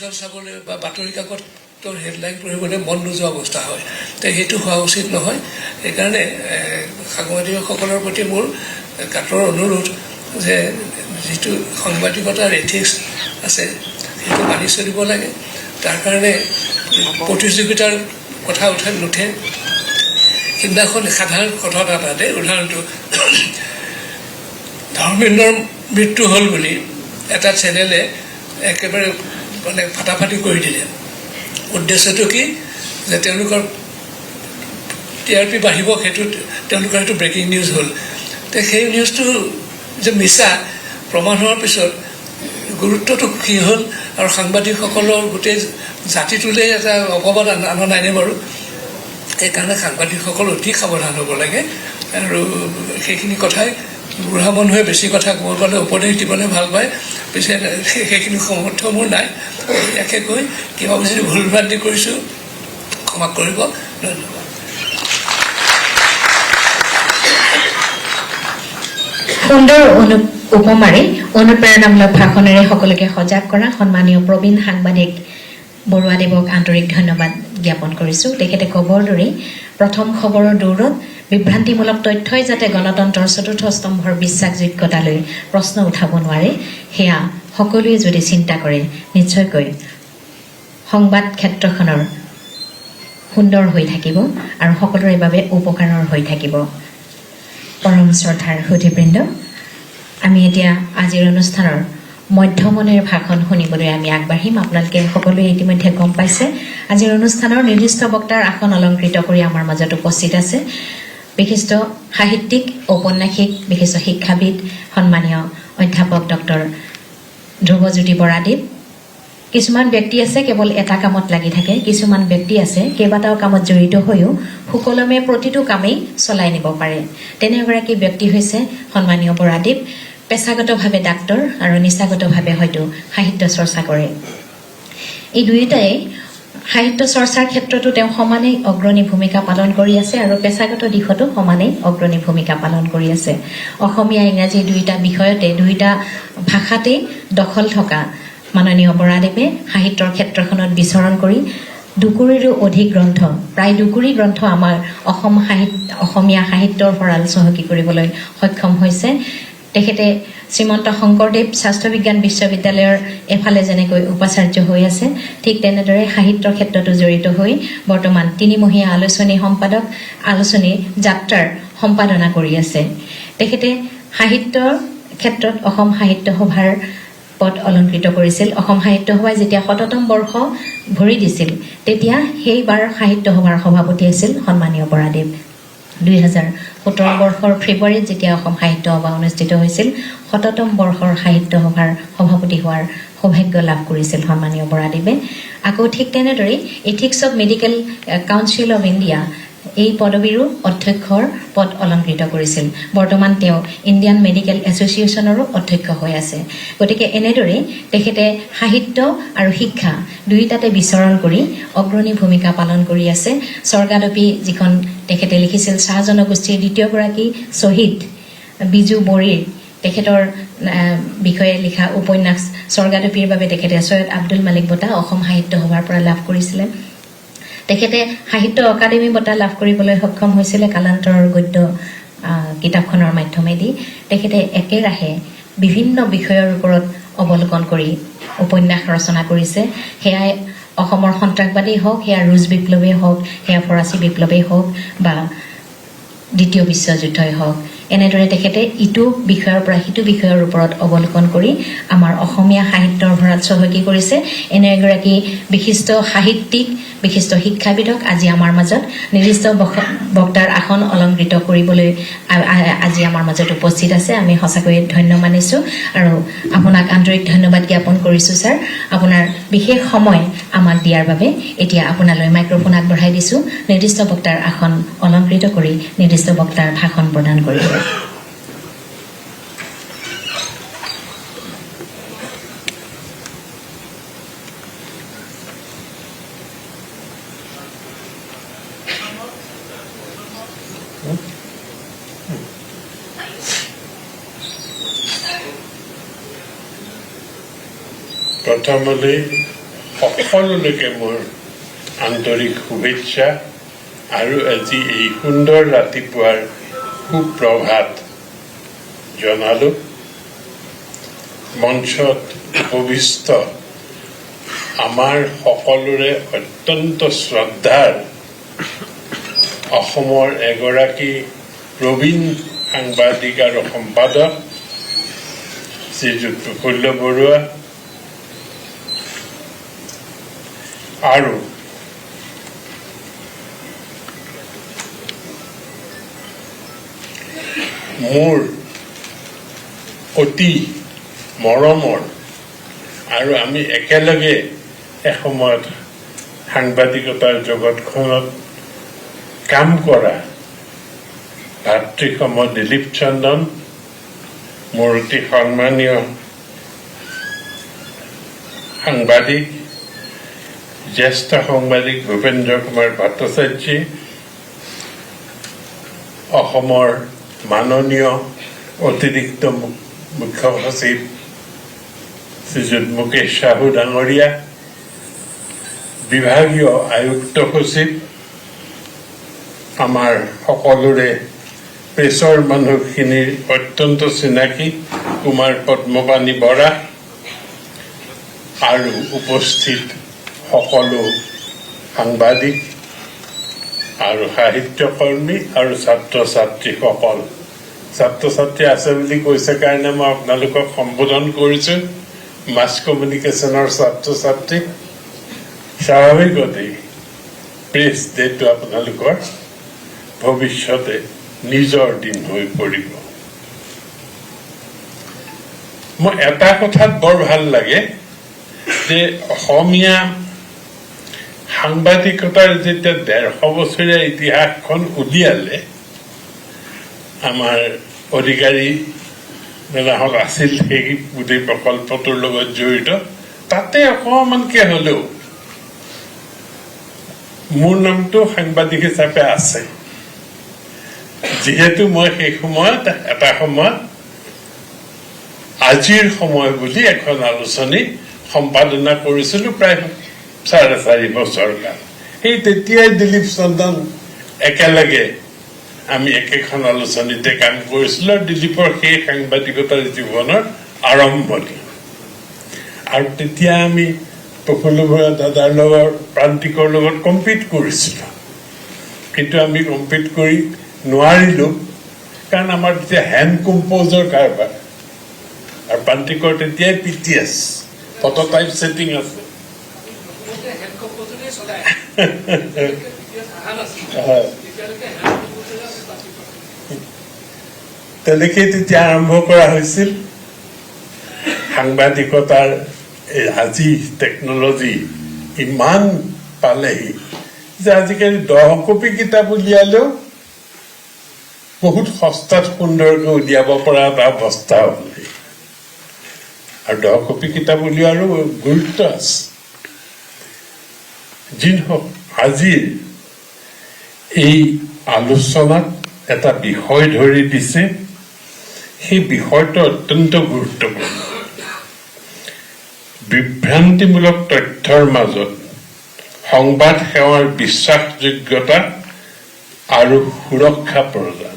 Television চাবলৈ বা বাতৰি কাকতৰ হেডলাইন পঢ়িবলৈ মন নোযোৱা অৱস্থা হয়। তো সেইটো হোৱা উচিত নহয়। সেইকাৰণে সাংবাদিকসকলৰ প্ৰতি মোৰ কাতৰ অনুৰোধ যে যিটো সাংবাদিকতাৰ এথিক্স আছে সেইটো মানি চলিব লাগে। তাৰ কাৰণে প্ৰতিযোগিতাৰ কথা নুঠে। সিদিনাখন সাধাৰণ কথা এটাতে উদাহৰণটো ধৰ্মেন্দ্ৰৰ মৃত্যু হ'ল বুলি এটা চেনেলে একেবাৰে মানে ফাটাফাটি কৰি দিলে। উদ্দেশ্যটো কি যে তেওঁলোকৰ TRP বাঢ়িব, সেইটো তেওঁলোকৰ সেইটো ব্ৰেকিং নিউজ হ'ল। তো সেই নিউজটো যে মিছা প্ৰমাণ হোৱাৰ পিছত গুৰুত্বটো কি হ'ল আৰু সাংবাদিকসকলৰ গোটেই জাতিটোলৈ এটা অপবাদ আনা নাইনে বাৰু? সেইকাৰণে সাংবাদিকসকল অতি সাৱধান হ'ব লাগে। আৰু সেইখিনি কথাই বুঢ়া মানুহে বেছি কথা ক'ব পালে উপদেশ দিবলৈ ভাল পায়, পিছে সেইখিনি সামৰ্থ্য মোৰ নাই। ইয়াকে কৈ কিবা যদি ভুল ভ্ৰান্তি কৰিছোঁ ক্ষমা কৰিব। ধন্যবাদ। সুন্দৰ উপমাৰে অনুপ্ৰেৰণামূলক ভাষণেৰে সকলোকে সজাগ কৰা সন্মানীয় প্ৰবীণ সাংবাদিক বৰুৱাদেৱক আন্তৰিক ধন্যবাদ জ্ঞাপন কৰিছোঁ। তেখেতে ক'বৰ দৰে প্ৰথম খবৰৰ দৌৰত বিভ্ৰান্তিমূলক তথ্যই যাতে গণতন্ত্ৰৰ চতুৰ্থ স্তম্ভৰ বিশ্বাসযোগ্যতালৈ প্ৰশ্ন উঠাব নোৱাৰে, সেয়া সকলোৱে যদি চিন্তা কৰে নিশ্চয়কৈ সংবাদ ক্ষেত্ৰখনৰ সুন্দৰ হৈ থাকিব আৰু সকলোৰে বাবে উপকাৰৰ হৈ থাকিব। পৰম শ্ৰদ্ধাৰ সুধীবৃন্দ, আমি এতিয়া আজিৰ অনুষ্ঠানৰ মধ্যমণিৰ ভাষণ শুনিবলৈ আমি আগবাঢ়িম। আপোনালোকে সকলোৱে ইতিমধ্যে গম পাইছে আজিৰ অনুষ্ঠানৰ নিৰ্দিষ্ট বক্তাৰ আসন অলংকৃত কৰি আমাৰ মাজত উপস্থিত আছে বিশিষ্ট সাহিত্যিক, ঔপন্যাসিক, বিশিষ্ট শিক্ষাবিদ সন্মানীয় অধ্যাপক ডক্টৰ ধ্ৰুৱজ্যোতি বৰাদেৱ। কিছুমান ব্যক্তি আছে কেৱল এটা কামত লাগি থাকে, কিছুমান ব্যক্তি আছে কেইবাটাও কামত জড়িত হৈও সুকলমে প্ৰতিটো কামেই চলাই নিব পাৰে। তেনে এগৰাকী ব্যক্তি হৈছে সন্মানীয় বৰাদেৱ। পেছাগতভাৱে ডাক্তৰ আৰু নিচাগতভাৱে হয়তো সাহিত্য চৰ্চা কৰে। এই দুয়োটাই সাহিত্য চৰ্চাৰ ক্ষেত্ৰতো তেওঁ সমানেই অগ্ৰণী ভূমিকা পালন কৰি আছে আৰু পেছাগত দিশতো সমানেই অগ্ৰণী ভূমিকা পালন কৰি আছে। অসমীয়া ইংৰাজী দুয়োটা বিষয়তে দুয়োটা ভাষাতেই দখল থকা মাননীয় বৰাদেৱে সাহিত্যৰ ক্ষেত্ৰখনত বিচৰণ কৰি দুকুৰিৰো অধিক গ্ৰন্থ, প্ৰায় দুকুৰি গ্ৰন্থ আমাৰ অসমীয়া সাহিত্যৰ ভঁৰাল চহকী কৰিবলৈ সক্ষম হৈছে। তেখেতে শ্ৰীমন্ত শংকৰদেৱ স্বাস্থ্য বিজ্ঞান বিশ্ববিদ্যালয়ৰ এফালে যেনেকৈ উপাচাৰ্য হৈ আছে, ঠিক তেনেদৰে সাহিত্যৰ ক্ষেত্ৰতো জড়িত হৈ বৰ্তমান 3মহীয়া আলোচনী সম্পাদক, আলোচনী যাত্ৰাৰ সম্পাদনা কৰি আছে। তেখেতে সাহিত্যৰ ক্ষেত্ৰত অসম সাহিত্য সভাৰ পদ অলংকৃত কৰিছিল। অসম সাহিত্য সভাই যেতিয়া শততম বৰ্ষ ভৰি দিছিল তেতিয়া সেইবাৰ সাহিত্য সভাৰ সভাপতি আছিল সন্মানীয় বৰাদেৱ। 2017 বৰ্ষৰ ফেব্ৰুৱাৰীত যেতিয়া অসম সাহিত্য সভা অনুষ্ঠিত হৈছিল, শততম বৰ্ষৰ সাহিত্য সভাৰ সভাপতি হোৱাৰ সৌভাগ্য লাভ কৰিছিল সন্মানীয় বৰাদেৱে। আকৌ ঠিক তেনেদৰে ethics of medical council of India এই পদবীৰো অধ্যক্ষৰ পদ অলংকৃত কৰিছিল। বৰ্তমান তেওঁ ইণ্ডিয়ান মেডিকেল এছ'চিয়েশ্যনৰো অধ্যক্ষ হৈ আছে। গতিকে এনেদৰে তেখেতে সাহিত্য আৰু শিক্ষা দুয়োটাতে বিচৰণ কৰি অগ্ৰণী ভূমিকা পালন কৰি আছে। স্বৰ্গাদপী যিখন তেখেতে লিখিছিল, চাহ জনগোষ্ঠীৰ দ্বিতীয়গৰাকী শ্বহীদ বিজু বড়িৰ তেখেতৰ বিষয়ে লিখা উপন্যাস স্বৰ্গাদপীৰ বাবে তেখেতে সৈয়দ আব্দুল মালিক বঁটা অসম সাহিত্য সভাৰ পৰা লাভ কৰিছিলে। তেখেতে সাহিত্য অকাডেমী বঁটা লাভ কৰিবলৈ সক্ষম হৈছিলে কালান্তৰৰ গদ্য কিতাপখনৰ মাধ্যমেদি। তেখেতে একেৰাহে বিভিন্ন বিষয়ৰ ওপৰত অৱলোকন কৰি উপন্যাস ৰচনা কৰিছে। সেয়াই অসমৰ সন্ত্ৰাসবাদেই হওক, সেয়া ৰুছ বিপ্লৱেই হওক, সেয়া ফৰাচী বিপ্লৱেই হওক বা দ্বিতীয় বিশ্বযুদ্ধই হওক, এনেদৰে তেখেতে ইটো বিষয়ৰ পৰা সিটো বিষয়ৰ ওপৰত অৱলোকন কৰি আমাৰ অসমীয়া সাহিত্যৰ ভঁৰাল চহকী কৰিছে। এনে এগৰাকী বিশিষ্ট সাহিত্যিক, বিশিষ্ট শিক্ষাবিদক আজি আমাৰ মাজত নিৰ্দিষ্ট বক্তাৰ আসন অলংকৃত কৰিবলৈ আজি আমাৰ মাজত উপস্থিত আছে। আমি সঁচাকৈয়ে ধন্য মানিছোঁ আৰু আপোনাক আন্তৰিক ধন্যবাদ জ্ঞাপন কৰিছোঁ ছাৰ, আপোনাৰ বিশেষ সময় আমাক দিয়াৰ বাবে। এতিয়া আপোনালৈ মাইক্ৰফোন আগবঢ়াই দিছোঁ নিৰ্দিষ্ট বক্তাৰ আসন অলংকৃত কৰি নিৰ্দিষ্ট বক্তাৰ ভাষণ প্ৰদান কৰিব। প্ৰথমলৈ সকলোলৈকে মোৰ আন্তৰিক শুভেচ্ছা আৰু আজি এই সুন্দৰ ৰাতিপুৱাৰ সুপ্ৰভাত জনালোঁ। মঞ্চত উপবিষ্ট আমাৰ সকলোৰে অত্যন্ত শ্ৰদ্ধাৰ অসমৰ এগৰাকী প্ৰবীণ সাংবাদিক আৰু সম্পাদক শ্ৰীযুত প্ৰফুল্ল বৰুৱা আৰু মোৰ অতি মৰমৰ আৰু আমি একেলগে এসময়ত সাংবাদিকতাৰ জগতখনত কাম কৰা ভাতৃসম দিলীপ চন্দন, মোৰ অতি সন্মানীয় সাংবাদিক জ্যেষ্ঠ সাংবাদিক ভূপেন্দ্ৰ কুমাৰ ভট্টাচাৰ্যী, অসমৰ মাননীয় অতিৰিক্ত মুখ্য সচিব শ্ৰীযুত মুকেশ সাহু ডাঙৰীয়া, বিভাগীয় আয়ুক্ত সচিব, আমাৰ সকলোৰে প্ৰেছৰ মানুহখিনিৰ অত্যন্ত চিনাকি কুমাৰ পদ্মপাণি বৰা আৰু উপস্থিত সকলো সাংবাদিক আৰু সাহিত্যকৰ্মী আৰু ছাত্ৰ ছাত্ৰীসকল। ছাত্ৰ ছাত্ৰী আছে বুলি কৈছে কাৰণে মই আপোনালোকক সম্বোধন কৰিছোঁ। মাছ কমিউনিকেশ্যনৰ ছাত্ৰ ছাত্ৰী। স্বাভাৱিকতেই প্ৰেছ ডেটো আপোনালোকৰ ভৱিষ্যতে নিজৰ দিন হৈ পৰিব। মই এটা কথাত বৰ ভাল লাগে যে অসমীয়া সাংবাদিকতাৰ যেতিয়া ১৫০ বছৰীয়া ইতিহাসখন উলিয়ালে, আমাৰ অধিকাৰী মেলাহত আছিল সেই গোটেই প্ৰকল্পটোৰ লগত জড়িত, তাতে অকণমানকে হলেও মোৰ নামটো সাংবাদিক হিচাপে আছে। যিহেতু মই সেই সময়ত এটা সময়ত আজিৰ সময় বুলি এখন আলোচনী সম্পাদনা কৰিছিলো প্ৰায় ৪.৫ বছৰ কাল। সেই তেতিয়াই দিলীপ চন্দন একেলগে আমি একেখন আলোচনীতে কাম কৰিছিলো আৰু দিলীপৰ সেই সাংবাদিকতাৰ জীৱনৰ আৰম্ভণি। আৰু তেতিয়া আমি প্ৰফুল্ল বৰুৱা দাদাৰ লগত প্ৰান্তিকৰ লগত কম্পিট কৰিছিলো, কিন্তু আমি কম্পিট কৰি নোৱাৰিলো কাৰণ আমাৰ তেতিয়া হেণ্ড কম্প'জৰ কাৰবাৰ আৰু প্ৰান্তিকৰ তেতিয়াই PTS ফটোটাইপ ছেটিং আছে। তেনেকেই তেতিয়া আৰম্ভ কৰা হৈছিল। সাংবাদিকতাৰ আজি টেকনলজি ইমান পালেহি যে আজিকালি 10 কপি কিতাপ উলিয়ালেও বহুত সস্তাত সুন্দৰকৈ উলিয়াব পৰা এটা অৱস্থা হ'ল। আৰু 10 কপি কিতাপ উলিওৱাৰো গুৰুত্ব আছে। যি নহওক, আজিৰ এই আলোচনাত এটা বিষয় ধৰি দিছে, সেই বিষয়টো অত্যন্ত গুৰুত্বপূৰ্ণ। বিভ্ৰান্তিমূলক তথ্যৰ মাজত সংবাদ সেৱাৰ বিশ্বাসযোগ্যতা আৰু সুৰক্ষা প্ৰদান।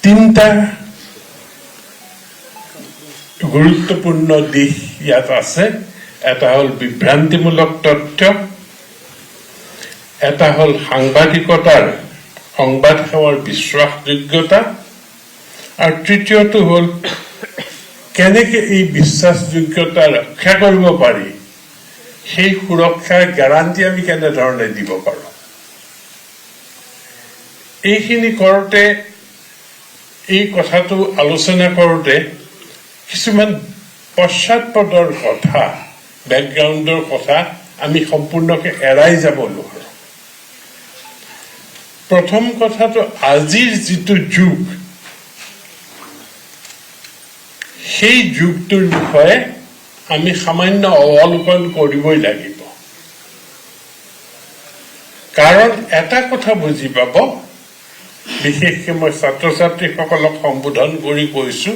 3টা গুৰুত্বপূৰ্ণ দিশ ইয়াত আছে। এটা হ'ল বিভ্ৰান্তিমূলক তথ্য, এটা হ'ল সাংবাদিকতাৰ সংবাদ সেৱাৰ বিশ্বাসযোগ্যতা, আৰু তৃতীয়টো হ'ল কেনেকে এই বিশ্বাসযোগ্যতা ৰক্ষা কৰিব পাৰি, সেই সুৰক্ষাৰ গেৰাণ্টি আমি কেনেধৰণে দিব পাৰোঁ। এইখিনি কৰোঁতে, এই কথাটো আলোচনা কৰোঁতে কিছুমান পশ্চাৎপদৰ কথা, বেকগ্ৰাউণ্ডৰ কথা আমি সম্পূৰ্ণকে এৰাই যাব নোৱাৰোঁ। প্ৰথম কথাটো, আজিৰ যিটো যুগ, সেই যুগটোৰ বিষয়ে আমি সামান্য অৱলোকন কৰিবই লাগিব। কাৰণ এটা কথা বুজি পাব, বিশেষকৈ মই ছাত্ৰ ছাত্ৰীসকলক সম্বোধন কৰি কৈছো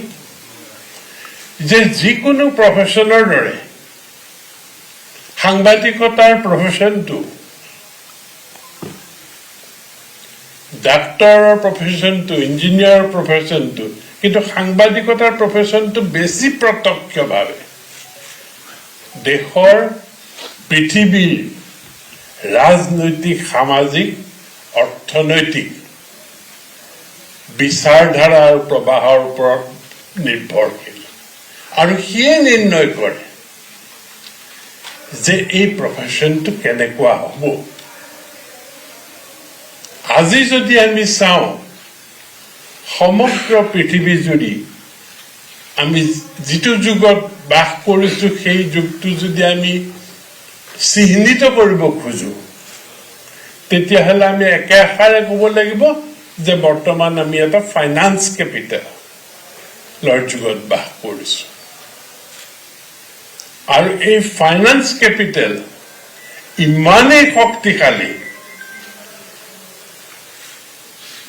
যে যিকোনো প্ৰফেশ্যনৰ দৰে সাংবাদিকতাৰ প্ৰফেশ্যনটো, ডাক্তৰৰ প্ৰফেশ্যনটো, ইঞ্জিনিয়াৰৰ প্ৰফেশ্যনটো, কিন্তু সাংবাদিকতাৰ প্ৰফেশ্যনটো বেছি প্ৰত্যক্ষভাৱে দেশৰ, পৃথিৱীৰ ৰাজনৈতিক, সামাজিক, অৰ্থনৈতিক বিচাৰধাৰা আৰু প্ৰবাহৰ ওপৰত নিৰ্ভৰশীল। আৰু সিয়ে নিৰ্ণয় কৰে যে এই প্ৰফেশ্যনটো কেনেকুৱা হ'ব। আজি যদি আমি চাওঁ সমগ্ৰ পৃথিৱীজুৰি আমি যিটো যুগত বাস কৰিছোঁ সেই যুগটো যদি আমি চিহ্নিত কৰিব খোজো, তেতিয়াহ'লে আমি একেষাৰে ক'ব লাগিব যে বৰ্তমান আমি এটা ফাইনেন্স কেপিটেলৰ যুগত বাস কৰিছোঁ। আৰু এই ফাইনেন্স কেপিটেল ইমানেই শক্তিশালী,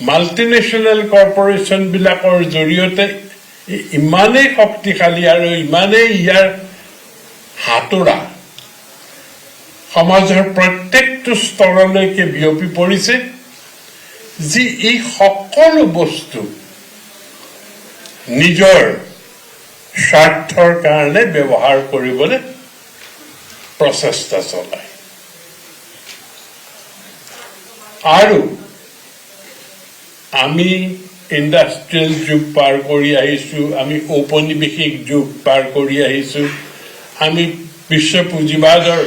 মাল্টিনেশ্যনেল কৰ্পৰেশ্যনবিলাকৰ জৰিয়তে ইমানেই শক্তিশালী আৰু ইমানেই ইয়াৰ হাতোৰা সমাজৰ প্ৰত্যেকটো স্তৰলৈকে বিয়পি পৰিছে, যি এই সকলো বস্তু নিজৰ স্বাৰ্থৰ কাৰণে ব্যৱহাৰ কৰিবলৈ প্ৰচেষ্টা চলায়। আৰু আমি ইণ্ডাষ্ট্ৰিয়েল যুগ পাৰ কৰি আহিছোঁ, আমি ঔপনিৱেশিক যুগ পাৰ কৰি আহিছোঁ, আমি বিশ্ব পুঁজিবাদৰ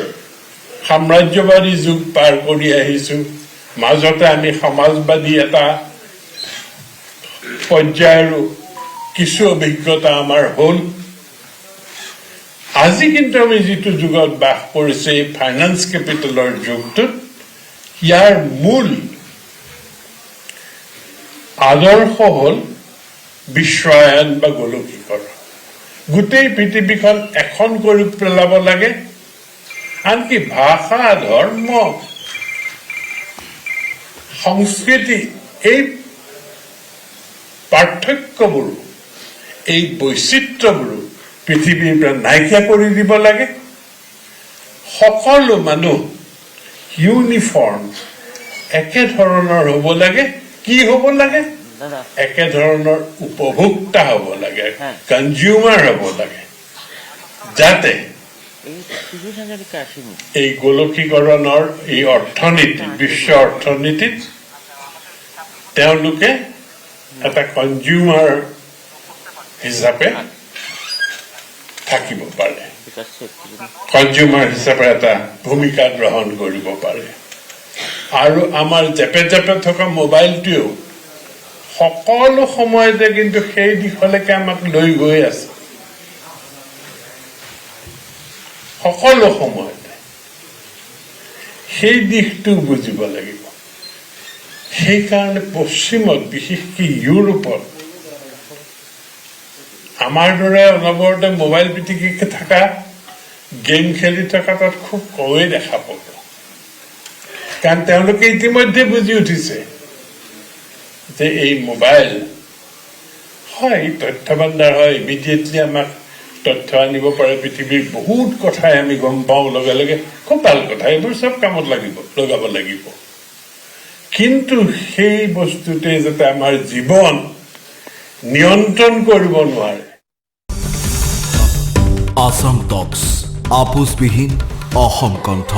সাম্ৰাজ্যবাদী যুগ পাৰ কৰি আহিছোঁ, মাজতে আমি সমাজবাদী এটা পৰ্যায়ৰো কিছু অভিজ্ঞতা আমাৰ হ'ল। আজি কিন্তু আমি যিটো যুগত বাস কৰিছোঁ, এই ফাইনেন্স কেপিটেলৰ যুগটোত ইয়াৰ মূল আদৰ্শ হ'ল বিশ্বায়ন বা গোলকীকৰণ। গোটেই পৃথিৱীখন এখন কৰি পেলাব লাগে। আনকি ভাষা, ধৰ্ম, সংস্কৃতি, এই পাৰ্থক্যবোৰো, এই বৈচিত্ৰ্যবোৰো পৃথিৱীৰ পৰা নাইকিয়া কৰি দিব লাগে। সকলো মানুহ ইউনিফৰ্ম, একেধৰণৰ হ'ব লাগে। কি হ'ব লাগে? একেধৰণৰ উপভোক্তা হ'ব লাগে, কনজিউমাৰ হ'ব লাগে, যাতে এই গোলকীকৰণৰ এই অৰ্থনীতি, বিশ্ব অৰ্থনীতিত তেওঁলোকে এটা কনজিউমাৰ হিচাপে থাকিব পাৰে, কনজিউমাৰ হিচাপে এটা ভূমিকা গ্ৰহণ কৰিব পাৰে। আৰু আমাৰ জেপে জেপে থকা মোবাইলটোৱেও সকলো সময়তে কিন্তু সেই দিশলৈকে আমাক লৈ গৈ আছে। সকলো সময়তে সেই দিশটো বুজিব লাগিব। সেইকাৰণে পশ্চিমত, বিশেষকৈ ইউৰোপত আমাৰ দৰে অনবৰতে মোবাইল পিটিকি থকা, গেম খেলি থকা তাত খুব কমেই দেখা পাব। কাৰণ তেওঁলোকে ইতিমধ্যে বুজি উঠিছে যে এই মোবাইল হয় তথ্য ভাণ্ডাৰ হয়, ইমিডিয়েটলি আমাক তথ্য আনিব পাৰে, পৃথিৱীৰ বহুত কথাই আমি গম পাওঁ লগে লগে, খুব ভাল কথা, এইবোৰ চব কামত লগাব লাগিব। কিন্তু সেই বস্তুটোৱে যাতে আমাৰ জীৱন নিয়ন্ত্ৰণ কৰিব নোৱাৰে। আসাম টক্স, আপোচবিহীন অসম কণ্ঠ।